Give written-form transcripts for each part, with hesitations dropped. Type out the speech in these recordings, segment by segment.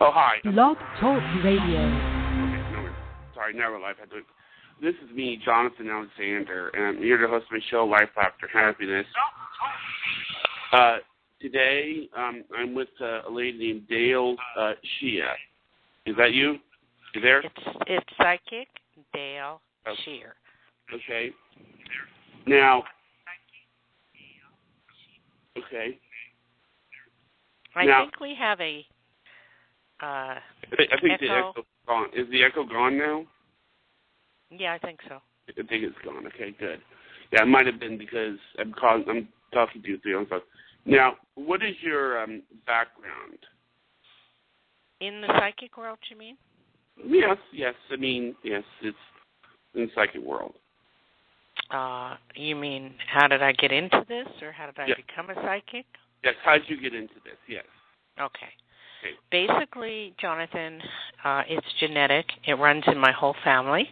Oh, hi. Blog Talk Radio. Okay, no, sorry, never life. This is me, Jonathan Alexander, and I'm here to host my show, Life After Happiness. Today, I'm with a lady named Dayle Schear. Is that you? You there? It's psychic Dayle Schear. Okay. Now, okay. I think we have a I think echo. The echo's gone. Is the echo gone now? Yeah, I think so. I think it's gone. Okay, good. Yeah, it might have been because I'm talking to you through on phone. Now, what is your background? In the psychic world, you mean? Yes. I mean, yes, it's in the psychic world. You mean, how did I get into this, or how did I become a psychic? Yes, how did you get into this? Yes. Okay. Basically, Jonathan, it's genetic. It runs in my whole family.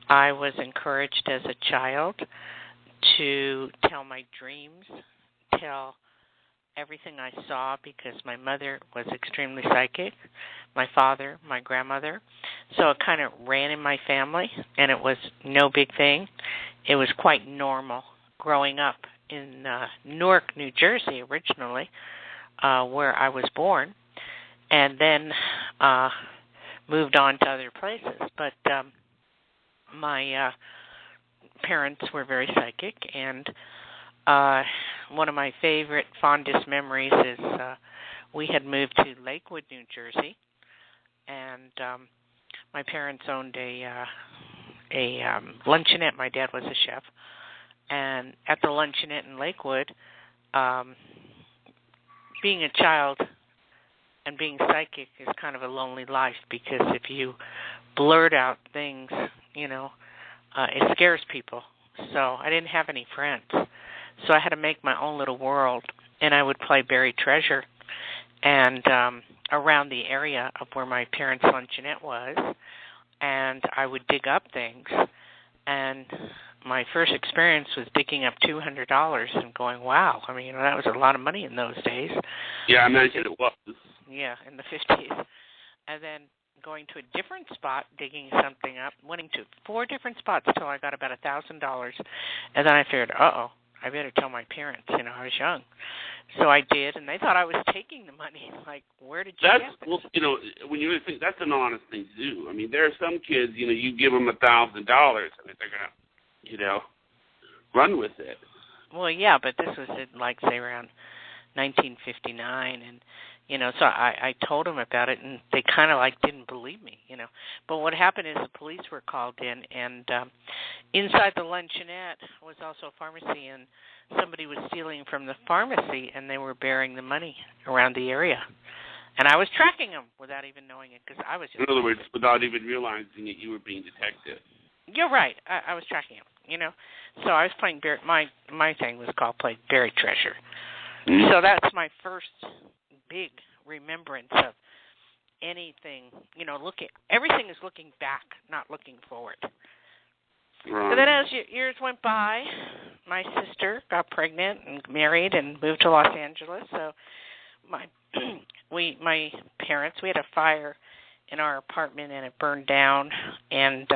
I was encouraged as a child to tell my dreams, tell everything I saw, because my mother was extremely psychic, my father, my grandmother. So it kind of ran in my family, and it was no big thing. It was quite normal growing up in Newark, New Jersey, originally, where I was born, and then moved on to other places. But my parents were very psychic, and one of my favorite, fondest memories is we had moved to Lakewood, New Jersey, and my parents owned a luncheonette. My dad was a chef, and at the luncheonette in Lakewood, being a child and being psychic is kind of a lonely life, because if you blurt out things, it scares people. So I didn't have any friends. So I had to make my own little world, and I would play buried treasure and around the area of where my parents' luncheonette was, and I would dig up things. And my first experience was digging up $200 and going, wow. I mean, that was a lot of money in those days. Yeah, I imagine it was. Yeah, in the 50s. And then going to a different spot, digging something up, went to 4 different spots until I got about $1,000. And then I figured, I better tell my parents. I was young. So I did, and they thought I was taking the money. Like, where did you get this? Well, when you really think, that's an honest thing to do. I mean, there are some kids, you give them $1,000, and they're going to, run with it. Well, yeah, but this was in, say, around 1959, and, so I told them about it, and they kind of, didn't believe me, But what happened is the police were called in, and inside the luncheonette was also a pharmacy, and somebody was stealing from the pharmacy, and they were burying the money around the area. And I was tracking them without even knowing it, because I was just... In other words, without even realizing it, you were being detected. You're right. I was tracking them, So I was playing... My thing was called play buried treasure. Mm-hmm. So that's my first big remembrance of anything, everything is looking back, not looking forward. Right. So then as years went by, my sister got pregnant and married and moved to Los Angeles. So my parents, we had a fire in our apartment, and it burned down, and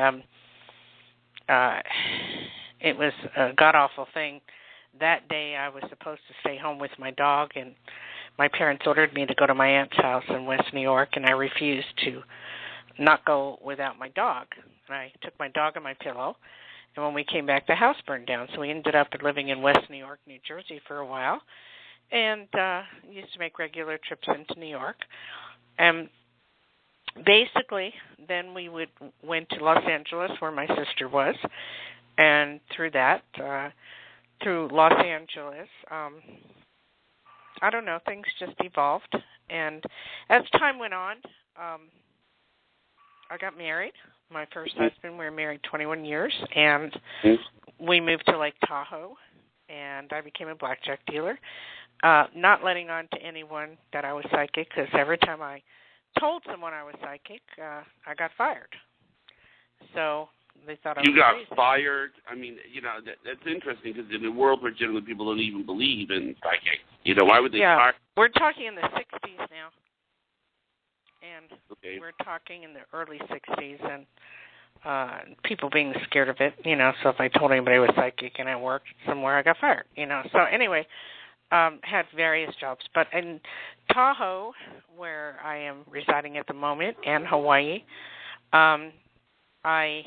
it was a god-awful thing. That day I was supposed to stay home with my dog, and my parents ordered me to go to my aunt's house in West New York, and I refused to not go without my dog. And I took my dog and my pillow, and when we came back, the house burned down. So we ended up living in West New York, New Jersey for a while, and used to make regular trips into New York. And basically, then we went to Los Angeles, where my sister was, and through that, through Los Angeles, I don't know, things just evolved. And as time went on, I got married. My first husband, we were married 21 years, and we moved to Lake Tahoe, and I became a blackjack dealer, not letting on to anyone that I was psychic, because every time I told someone I was psychic, I got fired. So they thought I was crazy. You got fired? I mean, that's interesting, because in a world where generally people don't even believe in psychic, why would they fire? We're talking in the 60s now. and Okay. we're talking in the early 60s, and people being scared of it, so if I told anybody I was psychic and I worked somewhere, I got fired, So anyway, had various jobs. But in Tahoe, where I am residing at the moment, and Hawaii, I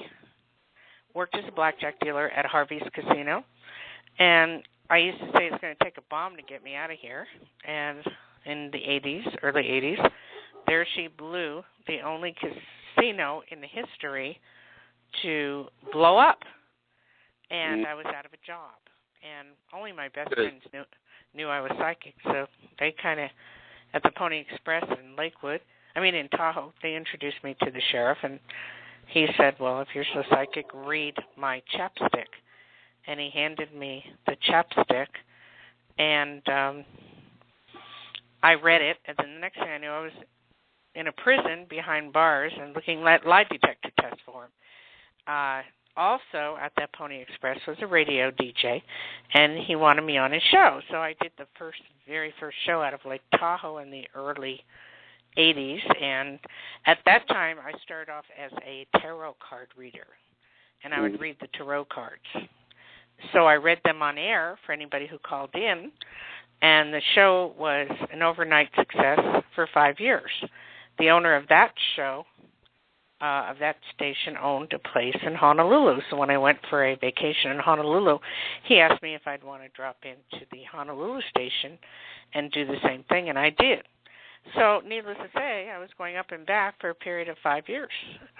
worked as a blackjack dealer at Harvey's Casino, and I used to say it's going to take a bomb to get me out of here. And in the early 80s, there she blew the only casino in the history to blow up. And I was out of a job. And only my best friends knew I was psychic. So they kind of, at the Pony Express in Tahoe, they introduced me to the sheriff, and he said, well, if you're so psychic, read my chapstick. And he handed me the chapstick, and I read it, and then the next thing I knew, I was in a prison behind bars and looking at lie detector tests for him. Also, at that Pony Express was a radio DJ, and he wanted me on his show. So I did the very first show out of Lake Tahoe in the early 80s, and at that time I started off as a tarot card reader, and I would read the tarot cards. So I read them on air for anybody who called in, and the show was an overnight success for 5 years. The owner of that show, of that station, owned a place in Honolulu. So when I went for a vacation in Honolulu, he asked me if I'd want to drop into the Honolulu station and do the same thing, and I did. So needless to say, I was going up and back for a period of 5 years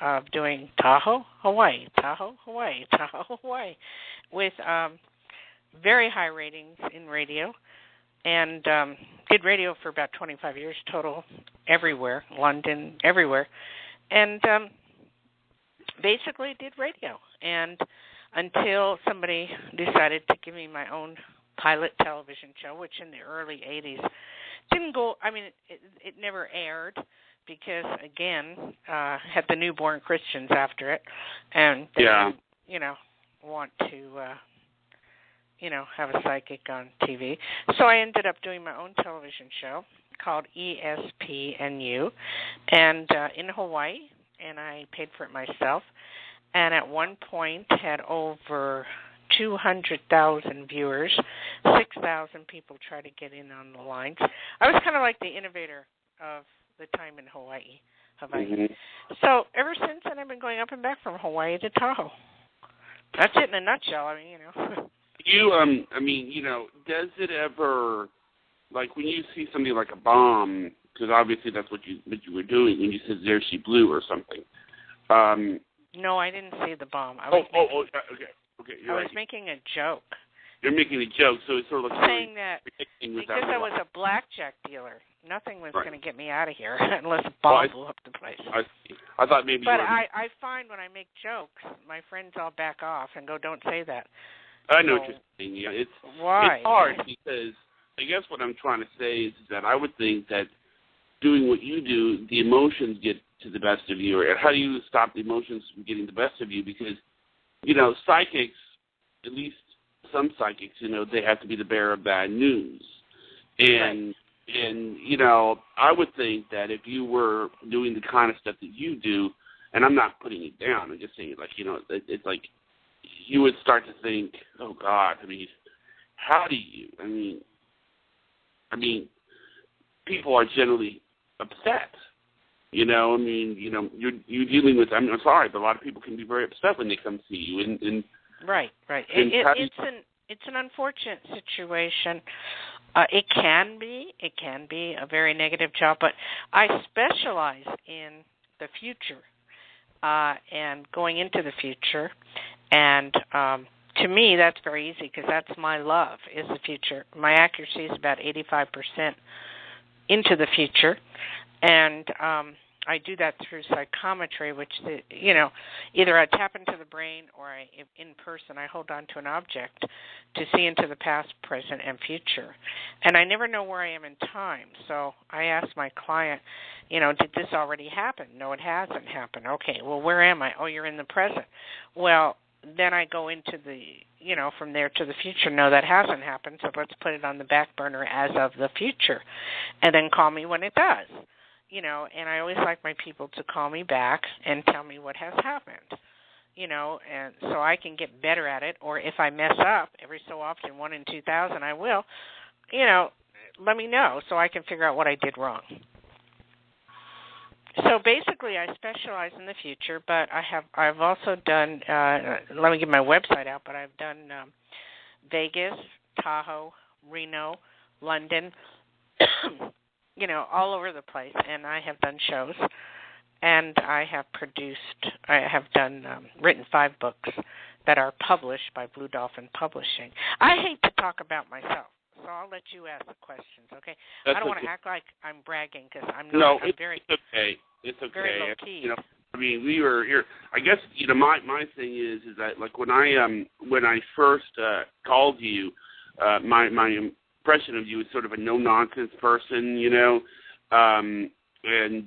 of doing Tahoe, Hawaii, Tahoe, Hawaii, Tahoe, Hawaii, with very high ratings in radio, and did radio for about 25 years total, everywhere, London, everywhere, and basically did radio. And until somebody decided to give me my own pilot television show, which in the early 80s didn't go, it never aired because, again, had the newborn Christians after it, and they want to, have a psychic on TV. So I ended up doing my own television show called ESPNU, and in Hawaii, and I paid for it myself, and at one point had over 200,000 viewers, 6,000 people try to get in on the lines. I was kind of like the innovator of the time in Hawaii. So ever since then, I've been going up and back from Hawaii to Tahoe. That's it in a nutshell. Does it ever, like when you see something like a bomb, because obviously that's what you were doing when you said there she blew or something. No, I didn't see the bomb. Okay. I was making a joke. You're making a joke, so it's sort of like saying that because I was a blackjack dealer, nothing was going to get me out of here unless a bomb blew up the place. I thought maybe. But I find when I make jokes, my friends all back off and go, "Don't say that." I know what you're saying. Yeah, why? It's hard because I guess what I'm trying to say is that I would think that doing what you do, the emotions get to the best of you, or how do you stop the emotions from getting the best of you? Because psychics, at least some psychics, they have to be the bearer of bad news. And I would think that if you were doing the kind of stuff that you do, and I'm not putting it down, I'm just saying, it's like you would start to think, oh, God, how do you? People are generally upset. You're dealing with, I'm sorry, but a lot of people can be very upset when they come see you. Right. It's an unfortunate situation. It can be a very negative job, but I specialize in the future and going into the future. And to me, that's very easy because that's my love, is the future. My accuracy is about 85% into the future. And I do that through psychometry, which, either I tap into the brain or in person, I hold on to an object to see into the past, present, and future. And I never know where I am in time. So I ask my client, did this already happen? No, it hasn't happened. Okay, well, where am I? Oh, you're in the present. Well, then I go into the, from there to the future. No, that hasn't happened, so let's put it on the back burner as of the future, and then call me when it does. and I always like my people to call me back and tell me what has happened, and so I can get better at it. Or if I mess up every so often, 1 in 2,000, I will, let me know so I can figure out what I did wrong. So basically, I specialize in the future, but I've also done. Let me get my website out. But I've done Vegas, Tahoe, Reno, London, all over the place, and I have done shows, and I have done written 5 books that are published by Blue Dolphin Publishing. I hate to talk about myself, so I'll let you ask the questions, okay? I don't want to act like I'm bragging because I'm not. No, I'm it's very, okay. It's okay. Very low key. I mean, we were here. I guess my thing is that like when I first called you, my impression of you is sort of a no nonsense person, and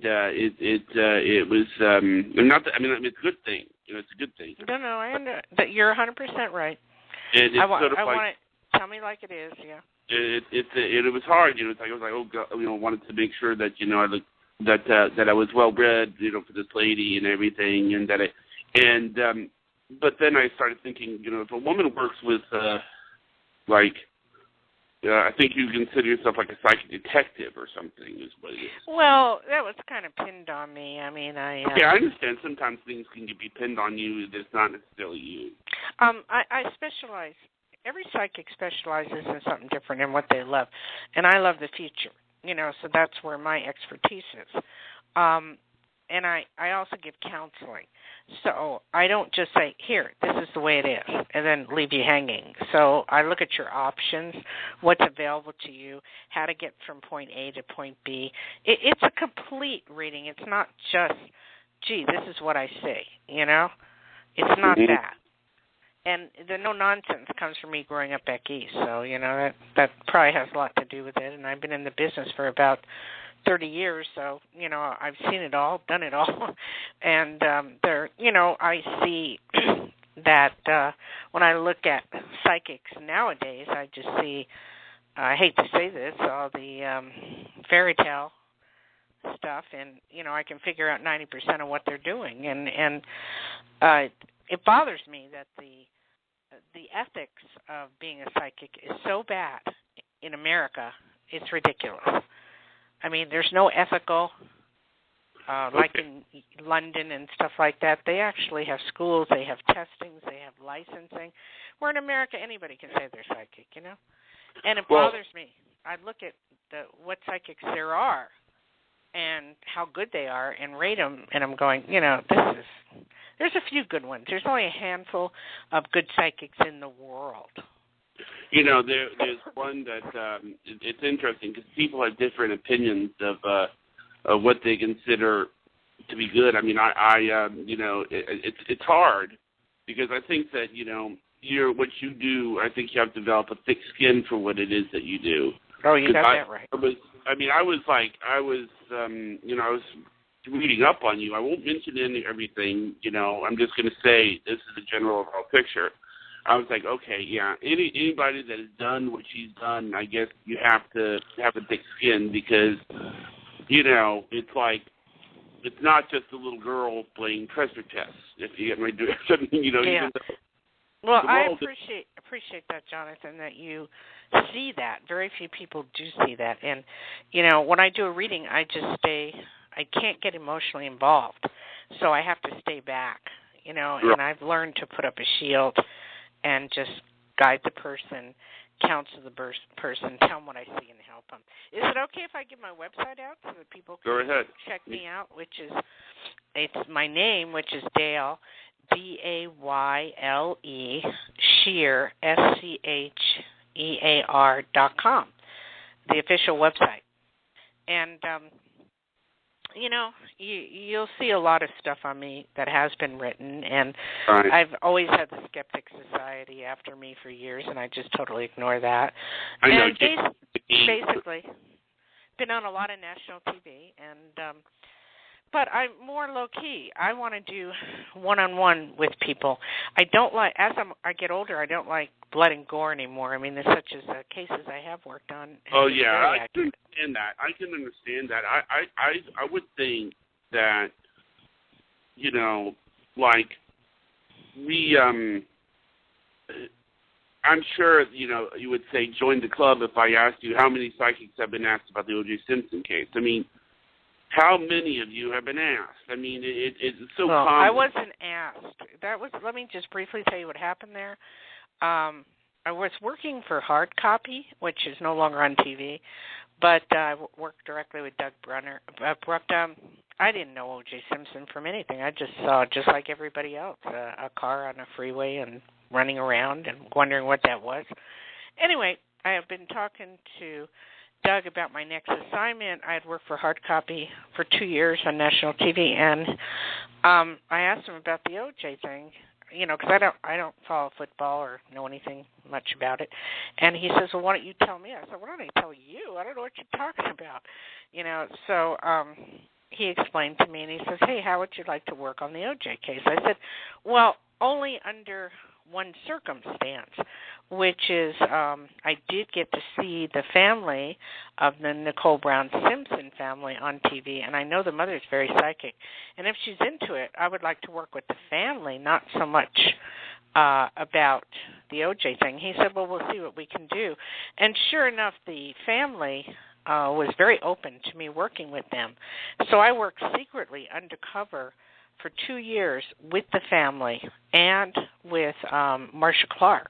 it was not that, I mean it's a good thing, it's a good thing. No, I understand that you're 100% right. And it's I want to tell me like it is, yeah. It was hard, it's like I was like, oh God, wanted to make sure that I looked. That I was well bred, for this lady and everything, and but then I started thinking, if a woman works with, I think you consider yourself like a psychic detective or something, is what it is. Well, that was kind of pinned on me. I mean, yeah, I understand. Sometimes things can be pinned on you. That's not necessarily you. I specialize. Every psychic specializes in something different in what they love, and I love the future. So that's where my expertise is. And I also give counseling. So I don't just say, here, this is the way it is, and then leave you hanging. So I look at your options, what's available to you, how to get from point A to point B. It's a complete reading. It's not just, gee, this is what I see, It's not that. And the no-nonsense comes from me growing up back east, so, that probably has a lot to do with it. And I've been in the business for about 30 years, so, I've seen it all, done it all. And, I see that when I look at psychics nowadays, I just see, I hate to say this, all the fairy tale stuff, and, I can figure out 90% of what they're doing. And it bothers me that the ethics of being a psychic is so bad in America, it's ridiculous. I mean, there's no ethical, like in London and stuff like that. They actually have schools, they have testings, they have licensing. Where in America, anybody can say they're psychic, And it bothers me. I look at what psychics there are and how good they are and rate them, and I'm going, there's a few good ones. There's only a handful of good psychics in the world. There's one that it's interesting because people have different opinions of what they consider to be good. I mean, it's hard because I think that what you do. I think you have to develop a thick skin for what it is that you do. Oh, you got that right. I was reading up on you. I won't mention everything, I'm just going to say this is a general overall picture. I was like, okay, yeah, anybody that has done what she's done, I guess you have to have a thick skin because, it's like, it's not just a little girl playing treasure chests, if you get my something, Yeah. Even though well, I appreciate that, Jonathan, that you see that. Very few people do see that. And, when I do a reading, I can't get emotionally involved. So I have to stay back, and I've learned to put up a shield and just guide the person, counsel the person, tell them what I see and help them. Is it okay if I give my website out so that people can check me out, it's my name, which is Dayle, Dayle, Schear, SCHEAR.com, the official website. And, you'll see a lot of stuff on me that has been written, and right. I've always had the Skeptic Society after me for years, and I just totally ignore that. I know. Basically, been on a lot of national TV, and But I'm more low-key. I want to do one-on-one with people. I don't like, as I get older, I don't like blood and gore anymore. I mean, there's such as cases I have worked on. Oh, yeah, I can understand that. I can understand that. I would think that, you know, like, I'm sure, you know, you would say join the club if I asked you how many psychics have been asked about the O.J. Simpson case. I mean, how many of you have been asked? I mean, it's so common. I wasn't asked. Let me just briefly tell you what happened there. I was working for Hard Copy, which is no longer on TV, but I worked directly with Doug Brunner. I didn't know O.J. Simpson from anything. I just saw, just like everybody else, a car on a freeway and running around and wondering what that was. Anyway, I have been talking to Doug about my next assignment. I had worked for Hard Copy for 2 years on national TV, and I asked him about the O.J. thing, you know, because I don't follow football or know anything much about it. And he says, well, why don't you tell me? I said, why don't I tell you? I don't know what you're talking about, you know. So he explained to me, and he says, hey, how would you like to work on the O.J. case? I said, well, only under one circumstance, which is I did get to see the family of the Nicole Brown Simpson family on TV, and I know the mother's very psychic. And if she's into it, I would like to work with the family, not so much about the O.J. thing. He said, well, we'll see what we can do. And sure enough, the family was very open to me working with them. So I worked secretly undercover for 2 years with the family and with Marcia Clark,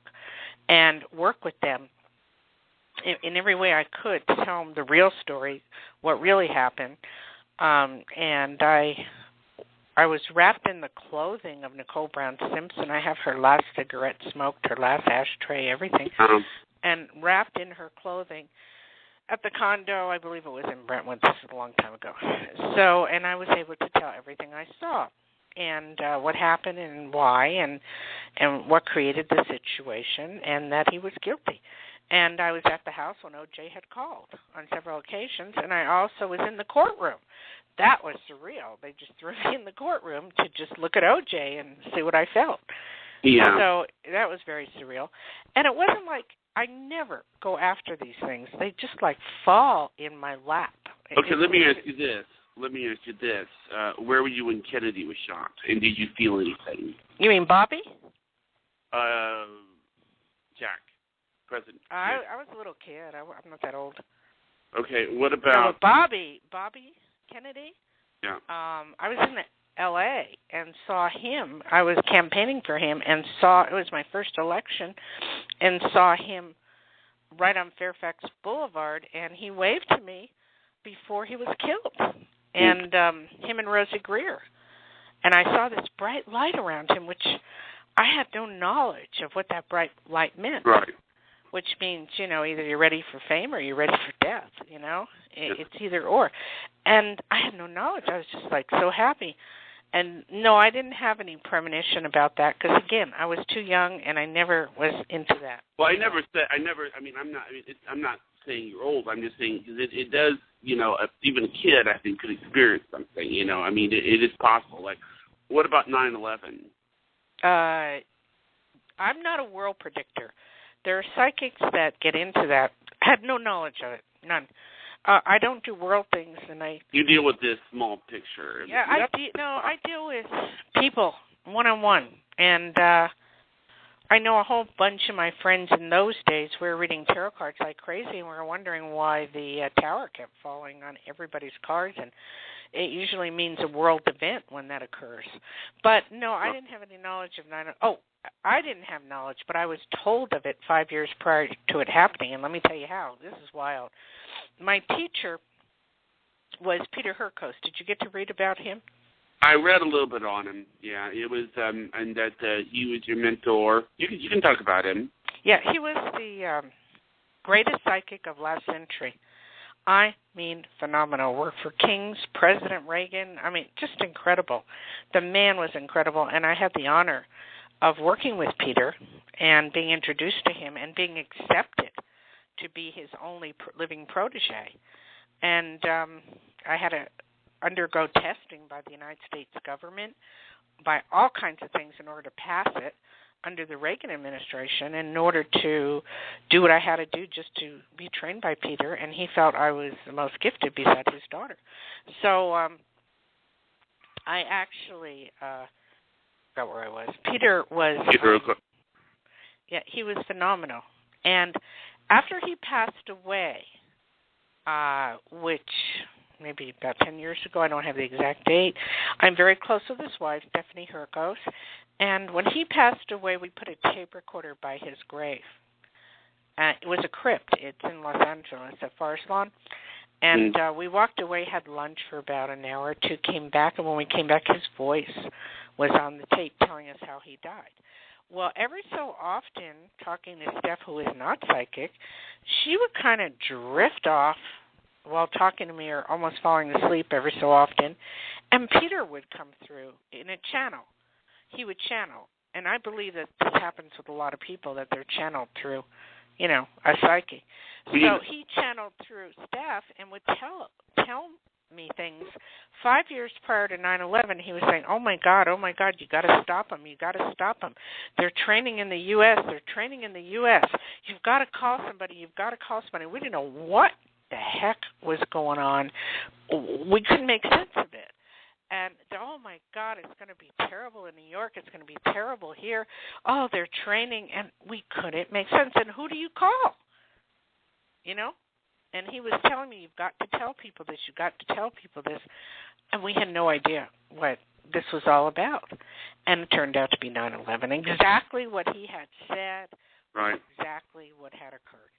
and work with them in every way I could to tell them the real story, what really happened. And I was wrapped in the clothing of Nicole Brown Simpson. I have her last cigarette smoked, her last ashtray, everything, and wrapped in her clothing at the condo. I believe it was in Brentwood. This is a long time ago. So, and I was able to tell everything I saw, and what happened and why, and what created the situation, and that he was guilty. And I was at the house when O.J. had called on several occasions, and I also was in the courtroom. That was surreal. They just threw me in the courtroom to just look at O.J. and see what I felt. Yeah. So that was very surreal. And it wasn't like, I never go after these things. They just like fall in my lap. Okay, let me ask you this. Where were you when Kennedy was shot? And did you feel anything? You mean Bobby? Jack. President. I was a little kid. I'm not that old. Okay, what about... No, Bobby Kennedy? Yeah. I was in L.A. and saw him. I was campaigning for him and saw, it was my first election, and saw him right on Fairfax Boulevard, and he waved to me before he was killed. And him and Rosie Greer. And I saw this bright light around him, which I had no knowledge of what that bright light meant. Right. Which means, you know, either you're ready for fame or you're ready for death, you know? It's either or. And I had no knowledge. I was just, like, so happy. And, no, I didn't have any premonition about that because, again, I was too young and I never was into that. Well, I'm not saying you're old. I'm just saying because it does, you know, even a kid, I think, could experience something, you know. I mean, it is possible. Like, what about 9/11? I'm not a world predictor. There are psychics that get into that. I had no knowledge of it, none. I don't do world things, and you deal with this small picture. Yeah, I deal with people one-on-one, and I know a whole bunch of my friends in those days were reading tarot cards like crazy, and we were wondering why the tower kept falling on everybody's cards, and it usually means a world event when that occurs. But, no, I didn't have any knowledge of 9/11. Oh, I didn't have knowledge, but I was told of it 5 years prior to it happening, and let me tell you how. This is wild. My teacher was Peter Hurkos. Did you get to read about him? I read a little bit on him. Yeah, it was, and that he was your mentor. You can talk about him. Yeah, he was the greatest psychic of last century. I mean, phenomenal. Worked for Kings, President Reagan. I mean, just incredible. The man was incredible, and I had the honor of working with Peter and being introduced to him and being accepted to be his only living protege. And I had a undergo testing by the United States government, by all kinds of things in order to pass it under the Reagan administration, in order to do what I had to do just to be trained by Peter, and he felt I was the most gifted beside his daughter. So I actually forgot where I was. Peter was, he was phenomenal. And after he passed away, which maybe about 10 years ago, I don't have the exact date, I'm very close with his wife, Stephanie Herkos, and when he passed away, we put a tape recorder by his grave. It was a crypt. It's in Los Angeles at Forest Lawn. And we walked away, had lunch for about an hour or two, came back, and when we came back, his voice was on the tape telling us how he died. Well, every so often, talking to Steph, who is not psychic, she would kind of drift off while talking to me or almost falling asleep every so often, and Peter would come through in a channel. He would channel, and I believe that this happens with a lot of people, that they're channeled through, a psychic. So he channeled through Steph and would tell me things. 5 years prior to 9/11, he was saying, oh my God, you got to stop them. They're training in the U.S. You've got to call somebody. We didn't know what the heck was going on. We couldn't make sense of it. And, oh my God, it's going to be terrible in New York. It's going to be terrible here. Oh, they're training, and we couldn't make sense. And who do you call? And he was telling me, you've got to tell people this, and we had no idea what this was all about. And it turned out to be 9/11, exactly what he had said, right? Exactly what had occurred.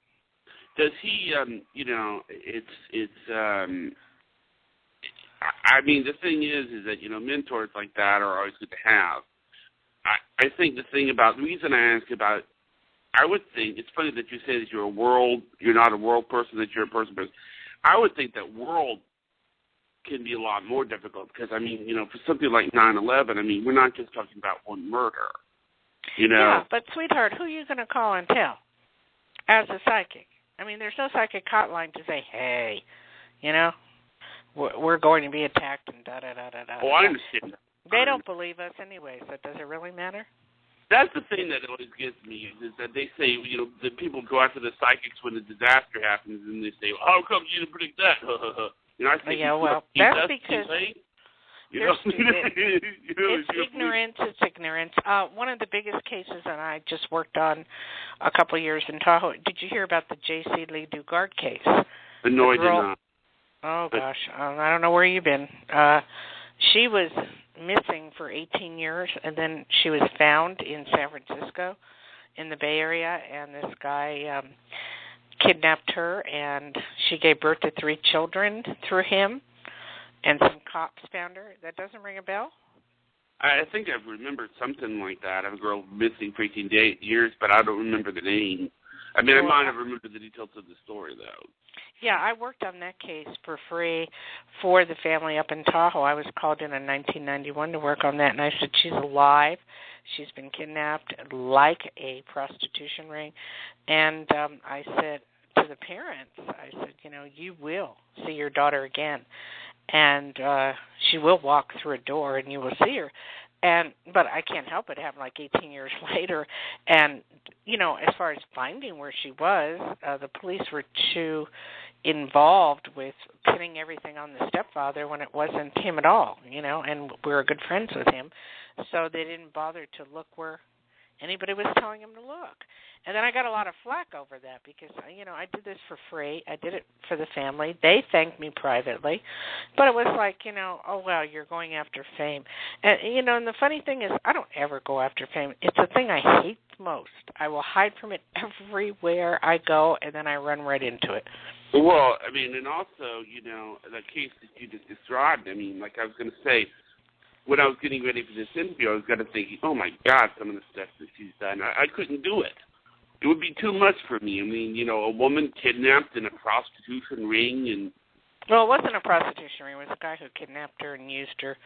Does he, I mean, the thing is that, mentors like that are always good to have. I think the reason I ask about, I would think, it's funny that you say that you're not a world person, that you're a person, but I would think that world can be a lot more difficult because, for something like 9/11, we're not just talking about one murder, Yeah, but sweetheart, who are you going to call and tell as a psychic? There's no psychic hotline to say, hey, we're going to be attacked and da-da-da-da-da. Oh, I understand that. They don't believe us anyway, so does it really matter? That's the thing that always gets me is that they say, the people go after the psychics when the disaster happens, and they say, well, how come you didn't predict that? I say, that's because it's ignorance. It's ignorance. One of the biggest cases that I just worked on a couple of years in Tahoe, did you hear about the J.C. Lee Dugard case? No, I did not. Oh, gosh. I don't know where you've been. She was missing for 18 years, and then she was found in San Francisco in the Bay Area, and this guy kidnapped her, and she gave birth to 3 children through him, and some cops found her. That doesn't ring a bell? I think I've remembered something like that. I have a girl missing for 18 years, but I don't remember the name. I might have remembered the details of the story, though. Yeah, I worked on that case for free for the family up in Tahoe. I was called in 1991 to work on that, and I said, she's alive. She's been kidnapped like a prostitution ring. And I said to the parents, you will see your daughter again. And she will walk through a door, and you will see her. But I can't help it. It happened like 18 years later. And, as far as finding where she was, the police were too involved with pinning everything on the stepfather when it wasn't him at all, and we were good friends with him. So they didn't bother to look where anybody was telling him to look. And then I got a lot of flack over that because, I did this for free. I did it for the family. They thanked me privately. But it was like, oh, well, you're going after fame. And, and the funny thing is I don't ever go after fame. It's the thing I hate most. I will hide from it everywhere I go, and then I run right into it. Well, and also, the case that you just described, like I was going to say, when I was getting ready for this interview, I was going to think, oh, my God, some of the stuff that she's done. I couldn't do it. It would be too much for me. A woman kidnapped in a prostitution ring and... Well, it wasn't a prostitution ring. It was a guy who kidnapped her and used her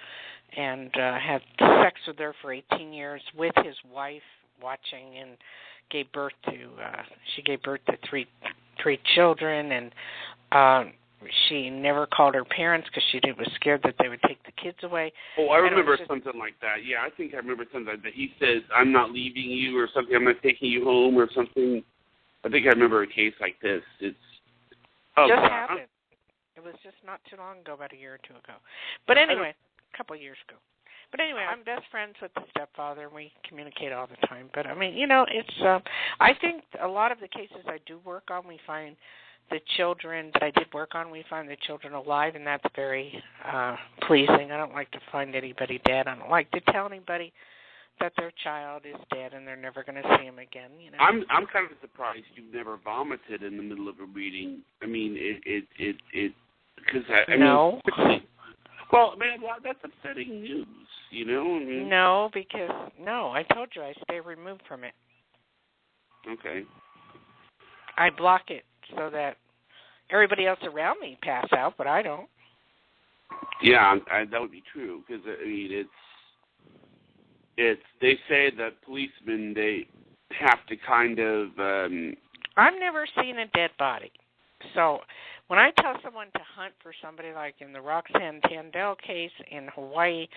and had sex with her for 18 years with his wife watching, and she gave birth to 3 children, and she never called her parents because she was scared that they would take the kids away. Oh, I remember something like that. Yeah, I think I remember something like that. He says, I'm not leaving you or something. I'm not taking you home or something. I think I remember a case like this. It's happened. It was just not too long ago, about a year or two ago. But anyway, a couple of years ago. But anyway, I'm best friends with the stepfather, and we communicate all the time. But, I mean, it's I think a lot of the cases I do work on, we find the children that I did work on, we find the children alive, and that's very pleasing. I don't like to find anybody dead. I don't like to tell anybody that their child is dead and they're never going to see him again. I'm kind of surprised you've never vomited in the middle of a reading. I mean, because no. Well, man, that's upsetting news. I mean, no, because I told you I stay removed from it. Okay. I block it so that everybody else around me pass out, but I don't. Yeah, that would be true because I mean it's they say that policemen they have to kind of. I've never seen a dead body, so when I tell someone to hunt for somebody, like in the Roxanne Tandell case in Hawaii,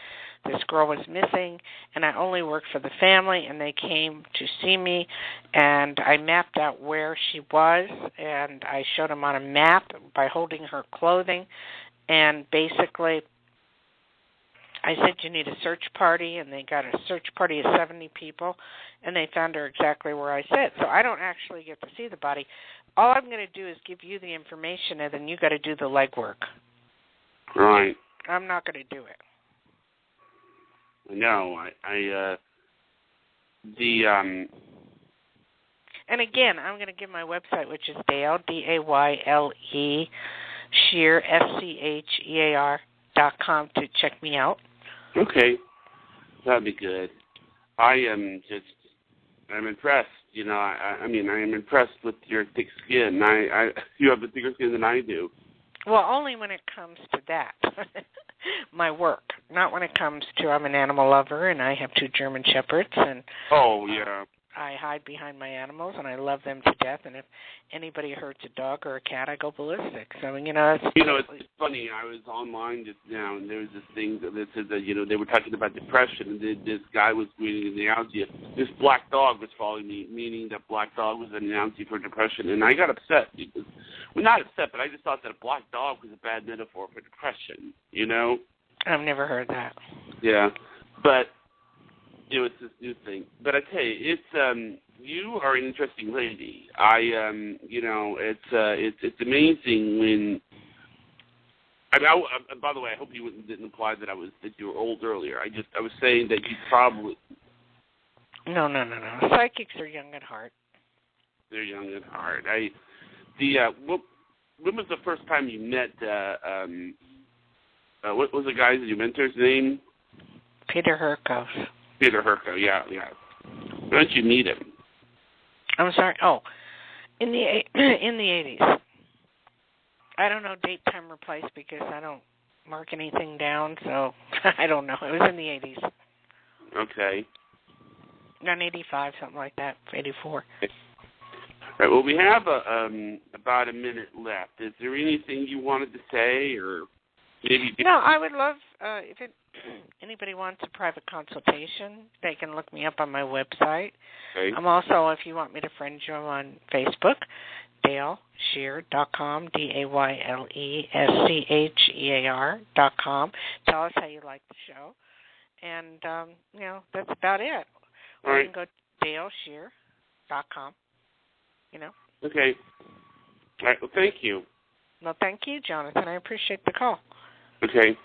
this girl was missing, and I only worked for the family, and they came to see me, and I mapped out where she was, and I showed them on a map by holding her clothing, and basically I said, you need a search party, and they got a search party of 70 people, and they found her exactly where I said. So I don't actually get to see the body. All I'm going to do is give you the information, and then you got to do the legwork. Right. I'm not going to do it. No, And again, I'm going to give my website, which is Dayle, Dayle, Schear, SCHEAR.com to check me out. Okay, that'd be good. I'm impressed. I mean, I am impressed with your thick skin. You have a thicker skin than I do. Well, only when it comes to that, my work. Not when it comes to I'm an animal lover, and I have 2 German Shepherds, and I hide behind my animals, and I love them to death. And if anybody hurts a dog or a cat, I go ballistic. So, it's funny. I was online just now, and there was this thing that said that, they were talking about depression, and this guy was reading an analogy. This black dog was following me, meaning that black dog was an analogy for depression. And I got upset. Not upset, but I just thought that a black dog was a bad metaphor for depression, I've never heard that. Yeah, but... it's this new thing. But I tell you, it's you are an interesting lady. It's amazing when. By the way, I hope you didn't imply that you were old earlier. I was saying that you probably. No. Psychics are young at heart. They're young at heart. When was the first time you met? What was the guy's your mentor's name? Peter Herkos. Peter Herko, yeah. Why don't you meet him? I'm sorry. Oh, in the 80s. I don't know date, time, or place because I don't mark anything down, so I don't know. It was in the 80s. Okay. Not 85, something like that. 84. Okay. All right. Well, we have about a minute left. Is there anything you wanted to say, or maybe? No, I would love if anybody wants a private consultation, they can look me up on my website. Okay. I'm also, if you want me to friend you, I'm on Facebook, DayleSchear.com, DayleSchear.com. Tell us how you like the show. And, that's about it. All or right. you can go to DayleSchear.com, Okay. All right. Well, thank you. Well, thank you, Jonathan. I appreciate the call. Okay.